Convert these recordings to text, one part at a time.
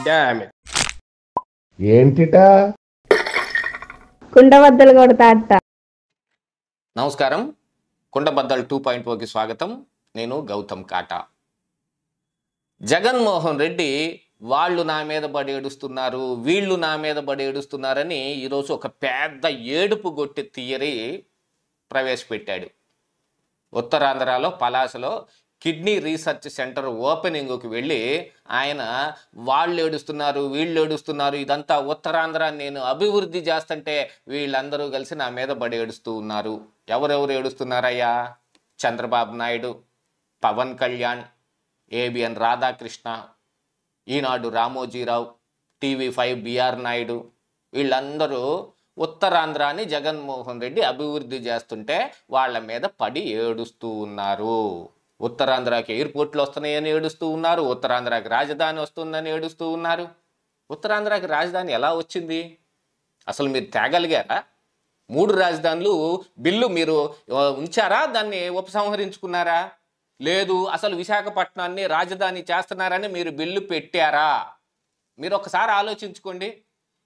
Damn it. ఏంటిటా కుండబద్దలు కొడతా అట్ట. నమస్కారం, కుండబద్దల్ 2.0కి స్వాగతం. నేను గౌతమ్ కాటా. జగన్మోహన్ రెడ్డి వాళ్ళు నా మీద పడి ఏడుస్తున్నారు, వీళ్ళు నా మీద పడి ఏడుస్తున్నారని ఈరోజు ఒక పెద్ద ఏడుపు గొట్టి థియరీ ప్రవేశపెట్టాడు. ఉత్తరాంధ్రలో పలాసలో కిడ్నీ రీసెర్చ్ సెంటర్ ఓపెనింగ్కి వెళ్ళి ఆయన వాళ్ళు ఏడుస్తున్నారు, వీళ్ళు ఏడుస్తున్నారు, ఇదంతా ఉత్తరాంధ్ర నేను అభివృద్ధి చేస్తుంటే వీళ్ళందరూ కలిసి నా మీద పడి ఏడుస్తూ ఉన్నారు. ఎవరెవరు ఏడుస్తున్నారయ్యా? చంద్రబాబు నాయుడు, పవన్ కళ్యాణ్, ఏబిఎన్ రాధాకృష్ణ, ఈనాడు రామోజీరావు, టీవీ5 బిఆర్ నాయుడు, వీళ్ళందరూ ఉత్తరాంధ్రాని జగన్మోహన్ రెడ్డి అభివృద్ధి చేస్తుంటే వాళ్ళ మీద పడి ఏడుస్తూ ఉన్నారు. ఉత్తరాంధ్రకి ఎయిర్పోర్ట్లు వస్తున్నాయని ఏడుస్తూ ఉన్నారు, ఉత్తరాంధ్రకి రాజధాని వస్తుందని ఏడుస్తూ ఉన్నారు. ఉత్తరాంధ్రకి రాజధాని ఎలా వచ్చింది? అసలు మీరు తేగలిగారా? 3 రాజధానులు బిల్లు మీరు ఉంచారా? దాన్ని ఉపసంహరించుకున్నారా? లేదు, అసలు విశాఖపట్నాన్ని రాజధాని చేస్తున్నారని మీరు బిల్లు పెట్టారా? మీరు ఒకసారి ఆలోచించుకోండి.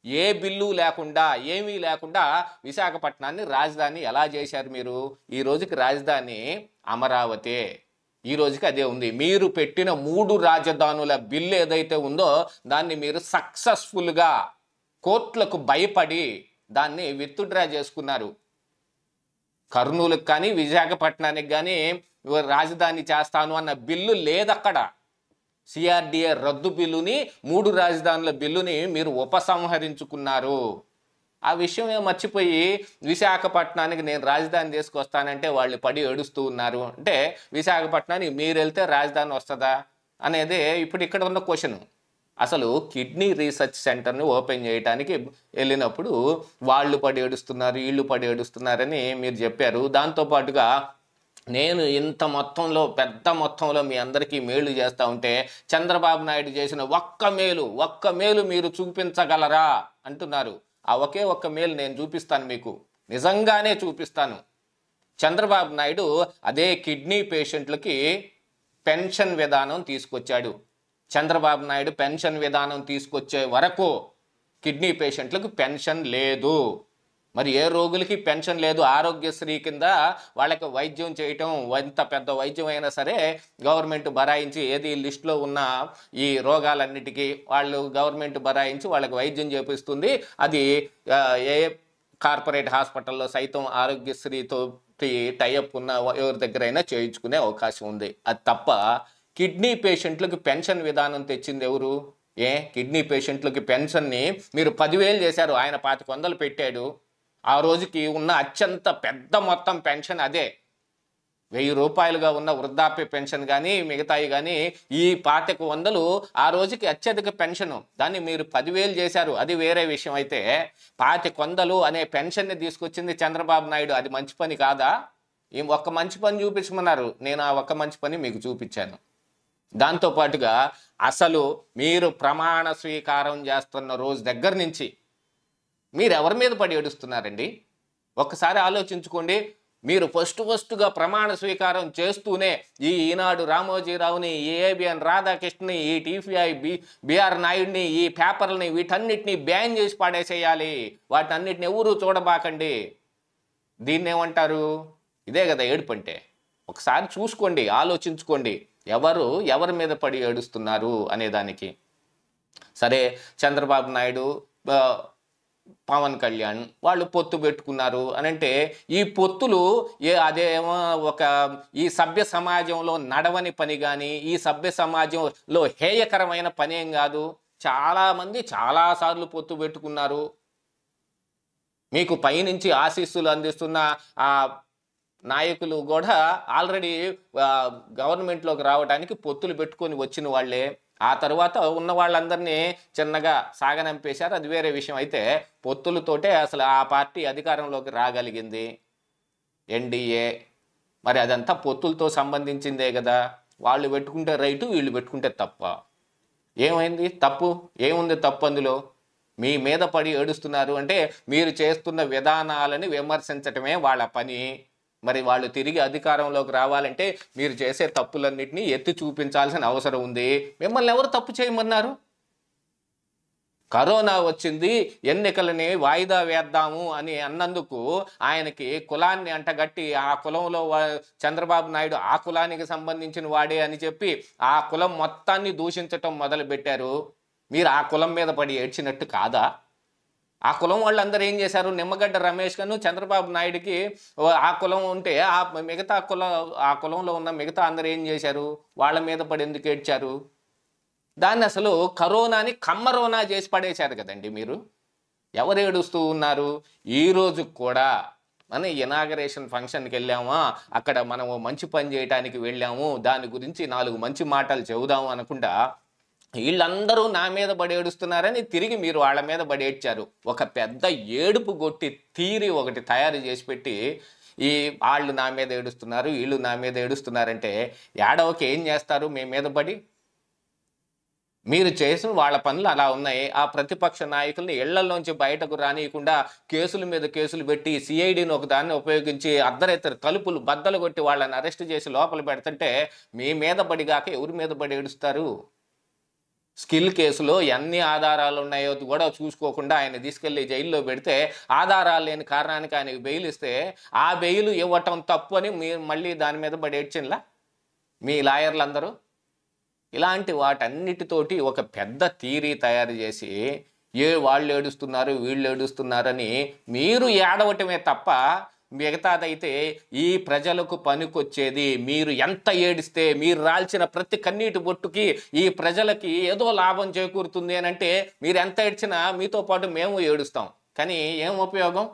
ఏ బిల్లు లేకుండా, ఏమీ లేకుండా విశాఖపట్నాన్ని రాజధాని ఎలా చేశారు మీరు? ఈ రోజుకి రాజధాని అమరావతి, ఈ రోజుకి అదే ఉంది. మీరు పెట్టిన 3 రాజధానుల బిల్లు ఏదైతే ఉందో దాన్ని మీరు సక్సెస్ఫుల్గా కోర్టులకు భయపడి దాన్ని విత్డ్రా చేసుకున్నారు. కర్నూలుకి కానీ విశాఖపట్నానికి కానీ రాజధాని చేస్తాను అన్న బిల్లు లేదక్కడ. సిఆర్డిఏ రద్దు బిల్లుని, 3 రాజధానుల బిల్లుని మీరు ఉపసంహరించుకున్నారు. ఆ విషయమే మర్చిపోయి విశాఖపట్నానికి నేను రాజధాని తీసుకొస్తానంటే వాళ్ళు పడి ఏడుస్తూ ఉన్నారు. అంటే విశాఖపట్నానికి మీరు వెళ్తే రాజధాని వస్తుందా అనేది ఇప్పుడు ఇక్కడ ఉన్న క్వశ్చన్. అసలు కిడ్నీ రీసెర్చ్ సెంటర్ని ఓపెన్ చేయడానికి వెళ్ళినప్పుడు వాళ్ళు పడి ఏడుస్తున్నారు, వీళ్ళు పడి ఏడుస్తున్నారని మీరు చెప్పారు. దాంతోపాటుగా నేను ఇంత మొత్తంలో, పెద్ద మొత్తంలో మీ అందరికీ మేలు చేస్తూ ఉంటే చంద్రబాబు నాయుడు చేసిన ఒక్క మేలు మీరు చూపించగలరా అంటున్నారు. ఆ ఒక్క మేలు నేను చూపిస్తాను, మీకు నిజంగానే చూపిస్తాను. చంద్రబాబు నాయుడు అదే కిడ్నీ పేషెంట్లకి పెన్షన్ విధానం తీసుకొచ్చాడు. చంద్రబాబు నాయుడు పెన్షన్ విధానం తీసుకొచ్చే వరకు కిడ్నీ పేషెంట్లకు పెన్షన్ లేదు. మరి ఏ రోగులకి పెన్షన్ లేదు. ఆరోగ్యశ్రీ కింద వాళ్ళకి వైద్యం చేయటం, ఎంత పెద్ద వైద్యం అయినా సరే గవర్నమెంట్ బరాయించి, ఏది లిస్టులో ఉన్న ఈ రోగాలన్నిటికీ వాళ్ళు గవర్నమెంట్ బరాయించి వాళ్ళకి వైద్యం చేపిస్తుంది. అది ఏ కార్పొరేట్ హాస్పిటల్లో సైతం ఆరోగ్యశ్రీతో టైఅప్ ఉన్న ఎవరి దగ్గరైనా చేయించుకునే అవకాశం ఉంది. అది తప్ప కిడ్నీ పేషెంట్లకు పెన్షన్ విధానం తెచ్చింది ఎవరు? కిడ్నీ పేషెంట్లకి పెన్షన్ని మీరు 10,000 చేశారు, ఆయన 2500 పెట్టాడు. ఆ రోజుకి ఉన్న అత్యంత పెద్ద మొత్తం పెన్షన్ అదే. 1000 రూపాయలుగా ఉన్న వృద్ధాప్య పెన్షన్ కానీ మిగతాయి కానీ ఈ 2500 ఆ రోజుకి అత్యధిక పెన్షను. దాన్ని మీరు 10,000 చేశారు, అది వేరే విషయం. అయితే 2500 అనే పెన్షన్ని తీసుకొచ్చింది చంద్రబాబు నాయుడు. అది మంచి పని కాదా? ఒక్క మంచి పని చూపించమన్నారు, నేను ఆ ఒక్క మంచి పని మీకు చూపించాను. దాంతోపాటుగా అసలు మీరు ప్రమాణ స్వీకారం చేస్తున్న రోజు దగ్గర నుంచి మీరు ఎవరి మీద పడి ఏడుస్తున్నారండి? ఒక్కసారి ఆలోచించుకోండి. మీరు ఫస్ట్గా ప్రమాణ స్వీకారం చేస్తూనే ఈ ఈనాడు రామోజీరావుని, ఈ ఏబిఎన్ రాధాకృష్ణని, ఈ టీవీ5 బిఆర్ నాయుడిని, ఈ పేపర్లని వీటన్నిటిని బ్యాన్ చేసి పాడేసేయాలి, వాటన్నిటిని ఎవరు చూడబాకండి. దీన్ని ఏమంటారు? ఇదే కదా ఏడుపు అంటే. ఒకసారి చూసుకోండి, ఆలోచించుకోండి ఎవరి మీద పడి ఏడుస్తున్నారు అనేదానికి. సరే, చంద్రబాబు నాయుడు, పవన్ కళ్యాణ్ వాళ్ళు పొత్తు పెట్టుకున్నారు అని అంటే ఈ పొత్తులు అదేమో ఈ సభ్య సమాజంలో నడవని పని కానీ, ఈ సభ్య సమాజంలో హేయకరమైన పని ఏం కాదు. చాలామంది చాలాసార్లు పొత్తు పెట్టుకున్నారు. మీకు పైనుంచి ఆశీస్సులు అందిస్తున్న ఆ నాయకులు కూడా ఆల్రెడీ గవర్నమెంట్లోకి రావడానికి పొత్తులు పెట్టుకొని వచ్చిన వాళ్ళే. ఆ తర్వాత ఉన్న వాళ్ళందరినీ చిన్నగా సాగనంపేశారు, అది వేరే విషయం. అయితే పొత్తులతోటే అసలు ఆ పార్టీ అధికారంలోకి రాగలిగింది, ఎన్డీఏ. మరి అదంతా పొత్తులతో సంబంధించిందే కదా. వాళ్ళు పెట్టుకుంటే రైటు, వీళ్ళు పెట్టుకుంటే తప్ప. ఏమైంది తప్పు? ఏముంది తప్పు అందులో? మీ మీద పడి ఏడుస్తున్నారు అంటే మీరు చేస్తున్న విధానాలని విమర్శించటమే వాళ్ళ పని. మరి వాళ్ళు తిరిగి అధికారంలోకి రావాలంటే మీరు చేసే తప్పులన్నింటినీ ఎత్తి చూపించాల్సిన అవసరం ఉంది. మిమ్మల్ని ఎవరు తప్పు చేయమన్నారు? కరోనా వచ్చింది, ఎన్నికలని వాయిదా వేద్దాము అని అన్నందుకు ఆయనకి కులాన్ని అంటగట్టి ఆ కులంలో చంద్రబాబు నాయుడు ఆ కులానికి సంబంధించిన వాడే అని చెప్పి ఆ కులం మొత్తాన్ని దూషించటం మొదలుపెట్టారు. మీరు ఆ కులం మీద పడి ఏడ్చినట్టు కాదా? ఆ కులం వాళ్ళందరూ ఏం చేశారు? నిమ్మగడ్డ రమేష్ గారు చంద్రబాబు నాయుడికి ఆ కులం ఉంటే మిగతా ఆ కులంలో ఉన్న మిగతా అందరూ ఏం చేశారు? వాళ్ళ మీద పడి ఎందుకు ఏడ్చారు? దాన్ని అసలు కరోనాని కమ్మరోనా చేసి పడేశారు కదండి మీరు. ఎవరు ఏడుస్తూ ఉన్నారు? ఈరోజు కూడా మన ఇనాగరేషన్ ఫంక్షన్కి వెళ్ళామా, అక్కడ మనము మంచి పని చేయడానికి వెళ్ళాము, దాని గురించి 4 మంచి మాటలు చెబుదాము అనకుండా వీళ్ళందరూ నా మీద పడి ఏడుస్తున్నారని తిరిగి మీరు వాళ్ళ మీద పడి ఏడ్చారు. ఒక పెద్ద ఏడుపు గొట్టి తీరి ఒకటి తయారు చేసి పెట్టి ఈ వాళ్ళు నా మీద ఏడుస్తున్నారు, వీళ్ళు నా మీద ఏడుస్తున్నారంటే ఏడవకి ఏం చేస్తారు? మీ మీద పడి మీరు చేసిన వాళ్ళ పనులు అలా ఉన్నాయి. ఆ ప్రతిపక్ష నాయకుల్ని ఇళ్లలోంచి బయటకు రానియకుండా కేసుల మీద కేసులు పెట్టి సిఐడిని ఒకదాన్ని ఉపయోగించి అర్ధరాత్రి తలుపులు బద్దలు కొట్టి వాళ్ళని అరెస్ట్ చేసి లోపల పెడుతుంటే మీ మీద పడిగాక ఎవరి మీద పడి ఏడుస్తారు? స్కిల్ కేసులో ఎన్ని ఆధారాలు ఉన్నాయో కూడా చూసుకోకుండా ఆయన తీసుకెళ్లి జైల్లో పెడితే ఆధారాలు లేని కారణానికి ఆయనకు బెయిల్ ఇస్తే ఆ బెయిల్ ఇవ్వటం తప్పు అని మీరు మళ్ళీ దాని మీద పడి ఏడ్చినలా మీ లాయర్లందరూ. ఇలాంటి వాటన్నిటితోటి ఒక పెద్ద థియరీ తయారు చేసి వాళ్ళు ఏడుస్తున్నారు వీళ్ళు ఏడుస్తున్నారని మీరు ఏడవటమే తప్ప మిగతాదైతే ఈ ప్రజలకు పనికొచ్చేది మీరు ఎంత ఏడిస్తే మీరు రాల్చిన ప్రతి కన్నీటి బొట్టుకి ఈ ప్రజలకి ఏదో లాభం చేకూరుతుంది అని అంటే మీరు ఎంత ఏడ్చినా మీతో పాటు మేము ఏడుస్తాం. కానీ ఏం ఉపయోగం?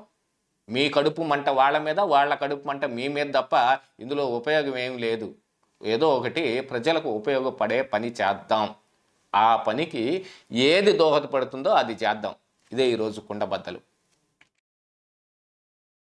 మీ కడుపు మంట వాళ్ళ మీద, వాళ్ళ కడుపు మంట మీ మీద తప్ప ఇందులో ఉపయోగం ఏం లేదు. ఏదో ఒకటి ప్రజలకు ఉపయోగపడే పని చేద్దాం. ఆ పనికి ఏది దోహదపడుతుందో అది చేద్దాం. ఇదే ఈరోజు కుండబద్దలు.